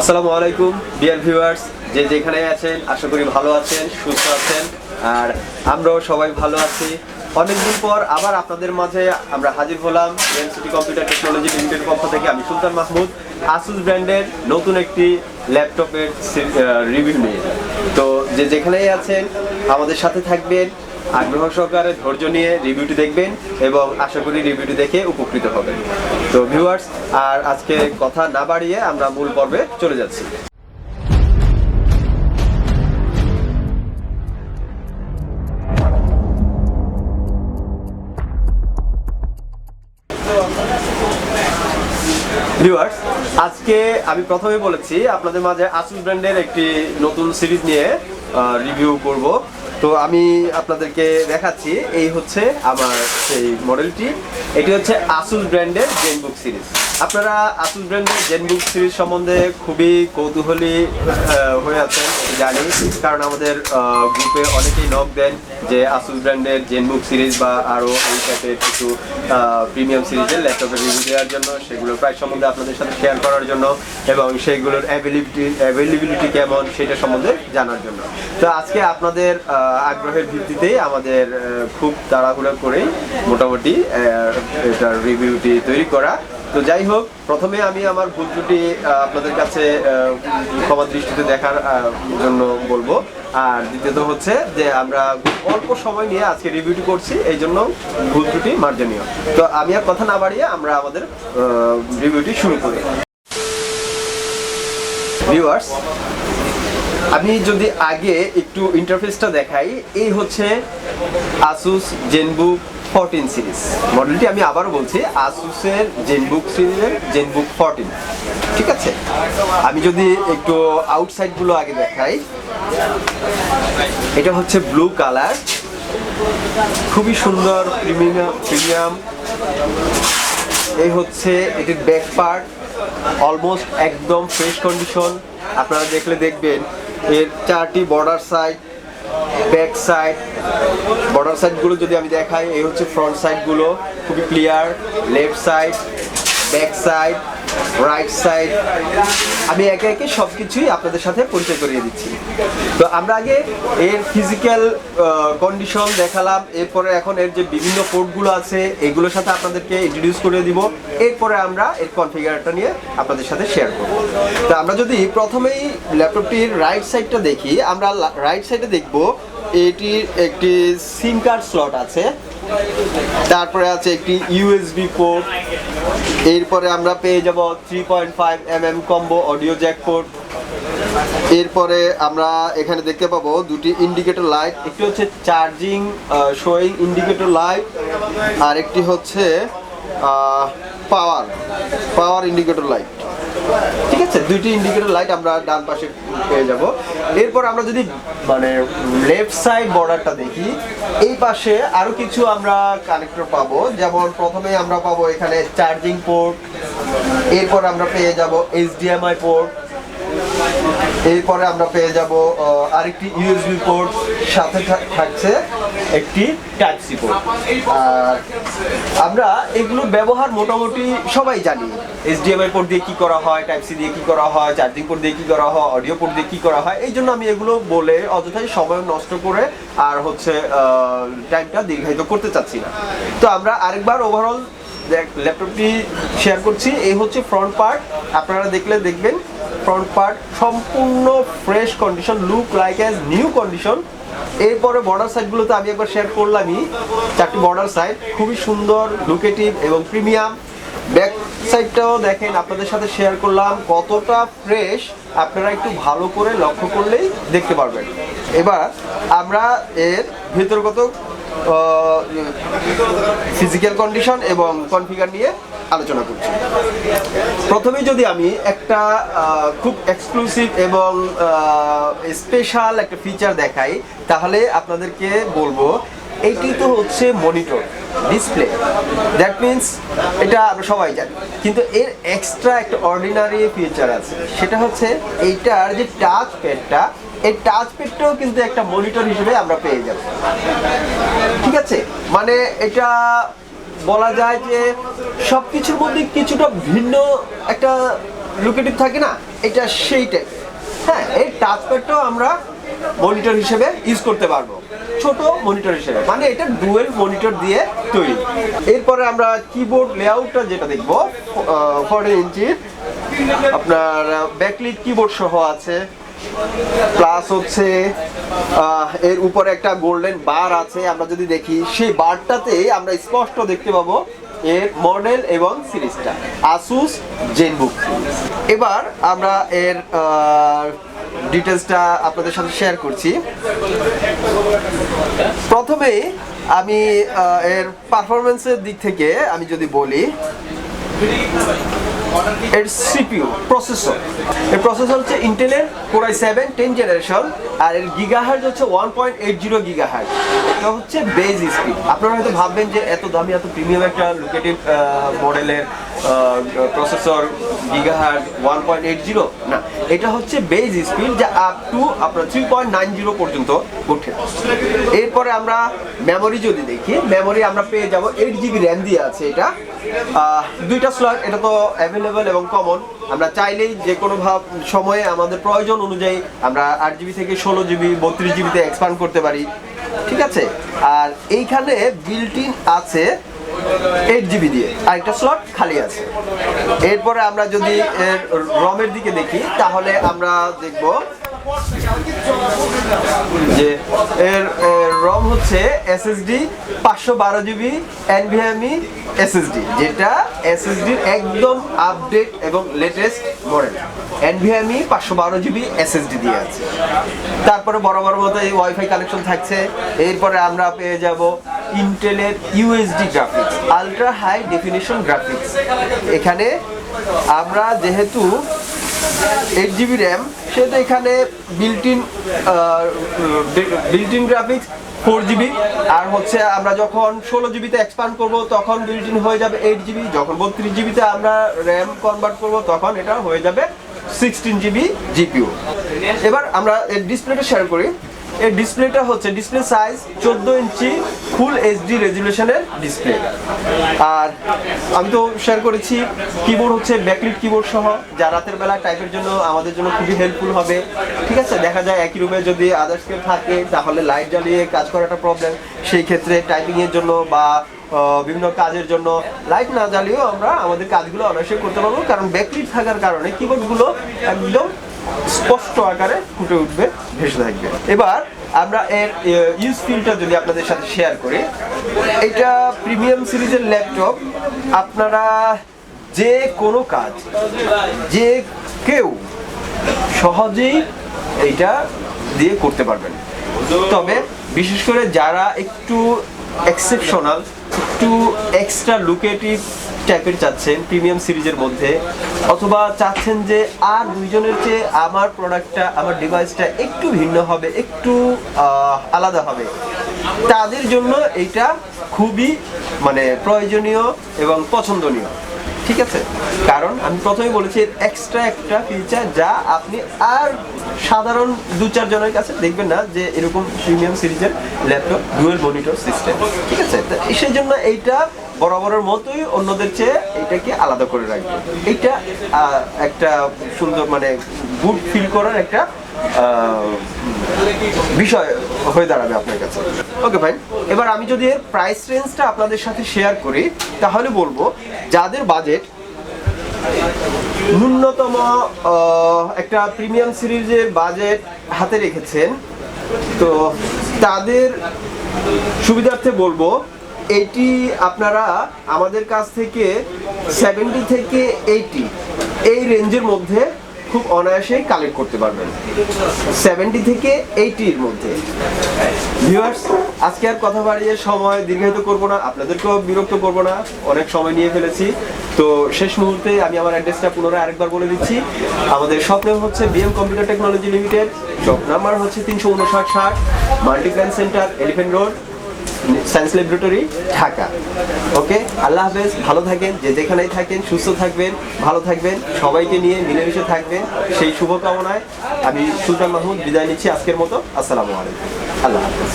আসসালামু আলাইকুম dear viewers, যে যেখানে আছেন আশা করি ভালো আছেন, সুস্থ আছেন। আর আমরাও সবাই ভালো আছি। অনেকদিন পর আবার আপনাদের মাঝে আমরা হাজির হলাম BMCT কম্পিউটার টেকনোলজি লিমিটেড পক্ষ থেকে। আমি সুলতান মাহমুদ, আসুস ব্র্যান্ডের নতুন একটি ল্যাপটপের রিভিউ নিয়ে। তো যে যেখানেই আছেন আমাদের সাথে থাকবেন, আগ্রহ সহকারে ধৈর্য নিয়ে রিভিউটি দেখবেন এবং আশা করি রিভিউটি দেখে উপকৃত হবেন। তো ভিউয়ার্স, আর আজকে কথা না বাড়িয়ে আমরা মূল পর্বে চলে যাচ্ছি। ভিউয়ার্স, আজকে আমি প্রথমে বলেছি আপনাদের মাঝে আসুস ব্র্যান্ডের একটি নতুন সিরিজ নিয়ে রিভিউ করব। তো আমি আপনাদেরকে দেখাচ্ছি, এই হচ্ছে আমার সেই মডেলটি। এটি হচ্ছে আসুস ব্র্যান্ডের জেনবুক সিরিজ। আপনারা আসুস ব্র্যান্ডের জেনবুক সিরিজ সম্বন্ধে খুবই কৌতূহলী হয়ে আছেন জানি, কারণ আমাদের গ্রুপে অনেকেই নক দেন যে আসুস ব্র্যান্ডের জেনবুক সিরিজ বা আরও এই টাইপের কিছু প্রিমিয়াম সিরিজের ল্যাপটপের রিভিউ দেওয়ার জন্য, সেগুলোর প্রাইস সম্বন্ধে আপনাদের সাথে শেয়ার করার জন্য এবং সেগুলোর অ্যাভেলেবিলিটি কেমন সেটা সম্বন্ধে জানার জন্য। তো আজকে আপনাদের আগ্রহের ভিত্তিতেই আমাদের খুব তাড়াহুড়ো করেই মোটামুটি এটার রিভিউটি তৈরি করা। তো যাই হোক, প্রথমে আমি আমার ভুল ত্রুটি আপনাদের কাছে ক্ষমা দৃষ্টিতে দেখার জন্য বলবো। আর দ্বিতীয়ত হচ্ছে যে আমরা অল্প সময় নিয়ে আজকে রিভিউটি করছি, এই জন্য ভুল ত্রুটি মার্জনীয়। তো আমি আর কথা না বাড়িয়ে আমরা আমাদের রিভিউটি শুরু করি। ভিউয়ার্স, আমি যদি আগে একটু ইন্টারফেসটা দেখাই, এই হচ্ছে আসুস জেনবুক 14 সিরিজ মডেলটি। আমি আবারও বলছি, আসুসের জেনবুক সিরিজের জেনবুক 14, ঠিক আছে। আমি যদি একটু আউটসাইডগুলো আগে দেখাই, এটা হচ্ছে ব্লু কালার, খুবই সুন্দর প্রিমিয়াম। এই হচ্ছে এটির ব্যাক পার্ট, অলমোস্ট একদম ফ্রেশ কন্ডিশন। আপনারা দেখলে দেখবেন এর 4টি border side, back side. Border সাইডগুলো যদি আমি দেখাই, এই হচ্ছে ফ্রন্ট সাইডগুলো খুবই clear, left side, back side, right side. আমি একে একে সব কিছুই আপনাদের সাথে পরিচয় করিয়ে দিচ্ছি। তো আমরা আগে এর ফিজিক্যাল কন্ডিশন দেখালাম, এরপরে এখন এর যে বিভিন্ন পোর্টগুলো আছে এগুলোর সাথে আপনাদেরকে ইন্ট্রোডিউস করে দিব। এরপরে আমরা এর কনফিগারটা নিয়ে আপনাদের সাথে শেয়ার করব। তো আমরা যদি প্রথমেই ল্যাপটপটির রাইট সাইডটা দেখি, আমরা রাইট সাইডে দেখব এটির একটি সিম কার্ড স্লট আছে, তারপরে আছে একটি ইউএসবি পোর্ট, এরপরে আমরা পেয়ে যাব 3.5mm combo audio Jack port. এরপরে আমরা এখানে দেখতে পাবো দুটি ইন্ডিকেটর লাইট, একটি হচ্ছে চার্জিং শোয়িং ইন্ডিকেটর লাইট, আর একটি হচ্ছে পাওয়ার ইন্ডিকেটর লাইট, ঠিক আছে। দুইটি ইন্ডিকেটর লাইট আমরা ডান পাশে পেয়ে যাব। এরপর আমরা যদি লেফট সাইড বর্ডারটা দেখি, এই পাশে আরো কিছু আমরা কানেক্টর পাবো। যেমন প্রথমে আমরা পাবো এখানে চার্জিং পোর্ট, এরপর আমরা পেয়ে যাব HDMI পোর্ট, এরপরে আমরা পেয়ে যাব আরেকটি ইউএসবি পোর্ট, সাথে থাকছে একটি টাইপ সি পোর্ট। আর আমরা এগুলো ব্যবহার মোটামুটি সবাই জানি, HDMI পোর্ট দিয়ে কি করা হয়, টাইপ সি দিয়ে কি করা হয়, চার্জিং পোর্ট দিয়ে কি করা হয়, অডিও পোর্ট দিয়ে কি করা হয়। এই জন্য আমি এগুলো বলে অযথাই সময় নষ্ট করে আর হচ্ছে টাইমটা দীর্ঘায়িত করতে চাচ্ছি না। তো আমরা আরেকবার ওভারঅল ল্যাপটপটি শেয়ার করছি। এই হচ্ছে ফ্রন্ট পার্ট, আপনারা দেখবেন ফ্রন্ট পার্ট সম্পূর্ণ fresh condition, look like as new condition. এরপরে বর্ডার সাইডগুলোতে আমি একবার শেয়ার করলামই, 4টি বর্ডার সাইড খুবই সুন্দর, লুকেটিভ এবং প্রিমিয়াম। ব্যাক সাইডটাও দেখেন, আপনাদের সাথে শেয়ার করলাম কতটা ফ্রেশ, আপনারা একটু ভালো করে লক্ষ্য করলেই দেখতে পারবেন। এবার আমরা এর ভেতরগত ফিজিক্যাল কন্ডিশন এবং কনফিগার নিয়ে আলোচনা করছি। প্রথমেই যদি আমি একটা খুব এক্সক্লুসিভ এবং স্পেশাল একটা ফিচার দেখাই, তাহলে আপনাদেরকে বলবো এইটি তো হচ্ছে মনিটর ডিসপ্লে, দ্যাট মিনস এটা আমরা সবাই জানি, কিন্তু এর এক্সট্রা একটা অর্ডিনারি ফিচার আছে, সেটা হচ্ছে এইটার যে টাচ প্যাডটা, এই টাচ প্যাডটাও কিন্তু একটা মনিটর হিসেবে আমরা পেয়ে যাব, ঠিক আছে। মানে এটা বলা যায় যে সবকিছুর মধ্যে কিছুটা ভিন্ন একটা লুকেটিভ থাকে না, এটা সেই টাইপের। হ্যাঁ, এই টাচপ্যাডটাও আমরা মনিটর হিসেবে ইউজ করতে পারবো, ছোট মনিটর হিসেবে, মানে এটা ডুয়েল মনিটর দিয়ে তৈরি। এরপরে আমরা কিবোর্ড লেআউটটা যেটা দেখবো, 14 ইঞ্চির আপনার ব্যাকলিট কিবোর্ড সহ আছে, প্লাস হচ্ছে এর উপরে একটা গোল্ডেন বার আছে। আমরা যদি দেখি সেই বারটাতে আমরা স্পষ্ট দেখতে পাবো এর মডেল এবং সিরিজটা, Asus Zenbook। এবার আমরা এর ডিটেলসটা আপনাদের সাথে শেয়ার করছি। প্রথমেই আমি এর পারফরমেন্সের দিক থেকে আমি যদি বলি, এর সিপিইউ প্রসেসর, এর প্রসেসর হচ্ছে ইন্টেলের Core i7 10 জেনারেশন, আর এর গিগাহার্জ হচ্ছে 1.80 গিগাহার্জ। এটা হচ্ছে বেজ স্পিড। আপনারা হয়তো ভাববেন যে এত দামি এত প্রিমিয়াম একটা লুকেটিভ মডেলের প্রসেসর গিগাহার্জ 1.80, না, এটা হচ্ছে বেজ স্পিড যা আপ টু আপনার 3.90 পর্যন্ত ওঠে। এরপরে আমরা মেমোরি যদি দেখি, মেমোরি আমরা পেয়ে যাব 8GB র্যাম দিয়ে আছে। এটা দুইটা স্লট, এটা তো অ্যাভেলেবল এবং কমন। আমরা চাইলেই যে কোনো সময়ে আমাদের প্রয়োজন অনুযায়ী আমরা 8GB থেকে 16GB 32GBতে এক্সপান্ড করতে পারি, ঠিক আছে। আর এইখানে বিল্ট ইন আছে 8GB দিয়ে, আর একটা স্লট খালি আছে। এরপরে আমরা যদি রমের দিকে দেখি, তাহলে আমরা দেখব যে এর রম হচ্ছে SSD 512GB NVMe SSD, যেটা SSDর একদম আপডেট এবং latest model. NVMe 512GB SSD দিয়ে আছে। তারপরে বরাবর মতো এই ওয়াইফাই কানেকশন থাকছে। এরপরে আমরা পেয়ে যাব ইন্টেলের UHD graphics, ultra high definition graphics. এখানে আমরা যেহেতু 8GB র্যাম, সেটা এখানে বিল্ট ইন গ্রাফিক্স 4GB, আর হচ্ছে আমরা যখন 16GBতে এক্সপান্ড করব তখন বিল্ট ইন হয়ে যাবে 8GB, যখন 32GBতে আমরা র্যাম কনভার্ট করব তখন এটা হয়ে যাবে 16GB GPU। এবার আমরা এর ডিসপ্লেটা শেয়ার করি। এর ডিসপ্লেটা হচ্ছে ডিসপ্লে সাইজ 14 ইঞ্চি ফুল HD রেজুলেশনের ডিসপ্লে। আর আমি তো শেয়ার করেছি কিবোর্ড হচ্ছে ব্যাকলিট কিবোর্ড সহ, যা রাতের বেলা টাইপের জন্য আমাদের জন্য খুবই হেল্পফুল হবে, ঠিক আছে। দেখা যায় একই রুমে যদি আদার্স কেউ থাকে তাহলে লাইট জ্বালিয়ে কাজ করাটা প্রবলেম, সেই ক্ষেত্রে টাইপিংয়ের জন্য বা বিভিন্ন কাজের জন্য লাইট না জ্বালিয়েও আমরা আমাদের কাজগুলো অনায়াসে করতে পারবো, কারণ ব্যাকলিট থাকার কারণে কিবোর্ডগুলো একদম স্পষ্ট আকারে ফুটে উঠবে, ভেসে থাকবে। এবার আমরা এর ইউজ ফিলটা যদি আপনাদের সাথে শেয়ার করি, এটা প্রিমিয়াম সিরিজের ল্যাপটপ। আপনারা যে কোনো কাজ যে কেউ সহজেই এইটা দিয়ে করতে পারবেন। তবে বিশেষ করে যারা একটু এক্সেপশনাল, একটু এক্সট্রা লুকেটিভ টাইপের চাচ্ছেন প্রিমিয়াম সিরিজের মধ্যে, অথবা চাচ্ছেন যে আর দুইজনের চেয়ে আমার প্রোডাক্টটা, আমার ডিভাইসটা একটু ভিন্ন হবে, একটু আলাদা হবে, তাদের জন্য এইটা খুবই মানে প্রয়োজনীয় এবং পছন্দনীয়, ঠিক আছে। কারণ আমি প্রথমেই বলেছি এক্সট্রা একটা ফিচার যা আপনি আর সাধারণ 2-4 জনের কাছে দেখবেন না, যে এরকম প্রিমিয়াম সিরিজের ল্যাপটপ ডুয়েল মনিটর সিস্টেম, ঠিক আছে। সেই জন্য এইটা বরাবরের মতোই অন্যদের চেয়ে এটাকে আলাদা করে রাখবে। এইটা একটা সুন্দর মানে গুড ফিল করার একটা বিষয় হয়ে দাঁড়াবে আপনার কাছে। ওকে ভাই, এবার আমি যদি এর প্রাইস রেঞ্জটা আপনাদের সাথে শেয়ার করি, তাহলে বলবো যাদের বাজেট ন্যূনতম একটা প্রিমিয়াম সিরিজের বাজেট হাতে রেখেছেন, তো তাদের সুবিধার্থে বলবো এটি আপনারা আমাদের কাছ থেকে 70 থেকে 80 এই রেঞ্জের মধ্যে খুব অনায়াসেই কালেক্ট করতে পারবেন, 70 থেকে 80-র মধ্যে। ভিউয়ার্স, আজকে আর কথা বাড়িয়ে সময় দীর্ঘায়িত করব না, আপনাদেরকেও বিরক্ত করব না, অনেক সময় নিয়ে ফেলেছি। তো শেষ মুহূর্তে আমি আমার অ্যাড্রেসটা পুনরায় আরেকবার বলে দিচ্ছি। আমাদের শপ নেম হচ্ছে BM computer technology limited, shop number হচ্ছে 359-60 multiplan centre, elephant road, science laboratory, Dhaka. Okay, আল্লাহ হাফেজ, ভালো থাকেন, যে যেখানেই থাকেন সুস্থ থাকবেন, ভালো থাকবেন, সবাইকে নিয়ে মিলেমিশে থাকবেন, সেই শুভকামনায় আমি সুলতান মাহমুদ বিদায় নিচ্ছি আজকের মতো। আসসালামু আলাইকুম, আল্লাহ হাফেজ।